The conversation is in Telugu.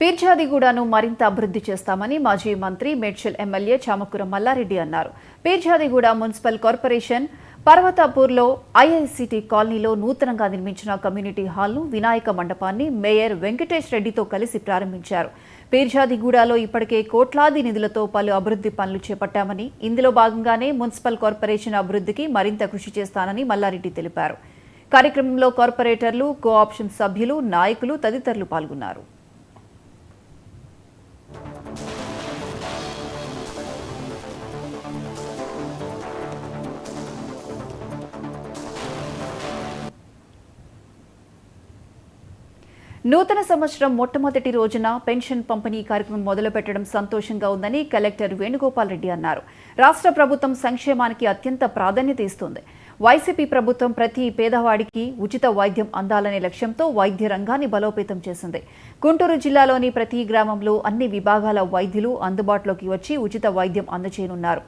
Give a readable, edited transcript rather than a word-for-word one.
పీర్జాదిగూడను మరింత అభివృద్ధి చేస్తామని మాజీ మంత్రి మేడ్చల్ ఎమ్మెల్యే చామకూర మల్లారెడ్డి అన్నారు. పీర్జాదిగూడ మున్సిపల్ కార్పొరేషన్ పర్వతాపూర్లో ఐఐసిటి కాలనీలో నూతనంగా నిర్మించిన కమ్యూనిటీ హాల్ను, వినాయక మండపాన్ని మేయర్ వెంకటేష్ రెడ్డితో కలిసి ప్రారంభించారు. పీర్జాదిగూడలో ఇప్పటికే కోట్లాది నిధులతో పలు అభివృద్ధి పనులు చేపట్టామని, ఇందులో భాగంగానే మున్సిపల్ కార్పొరేషన్ అభివృద్ధికి మరింత కృషి చేస్తానని మల్లారెడ్డి తెలిపారు. కార్యక్రమంలో కార్పొరేటర్లు, కోఆప్షన్ సభ్యులు, నాయకులు తదితరులు పాల్గొన్నారు. నూతన సంవత్సరం మొట్టమొదటి రోజున పెన్షన్ పంపిణీ కార్యక్రమం మొదలుపెట్టడం సంతోషంగా ఉందని కలెక్టర్ వేణుగోపాల్ రెడ్డి అన్నారు. రాష్ట్ర ప్రభుత్వం సంక్షేమానికి అత్యంత ప్రాధాన్యత ఇస్తుంది. వైసీపీ ప్రభుత్వం ప్రతి పేదవాడికి ఉచిత వైద్యం అందాలనే లక్ష్యంతో వైద్య రంగాన్ని బలోపేతం చేసింది. గుంటూరు జిల్లాలోని ప్రతి గ్రామంలో అన్ని విభాగాల వైద్యులు అందుబాటులోకి వచ్చి ఉచిత వైద్యం అందజేయనున్నారు.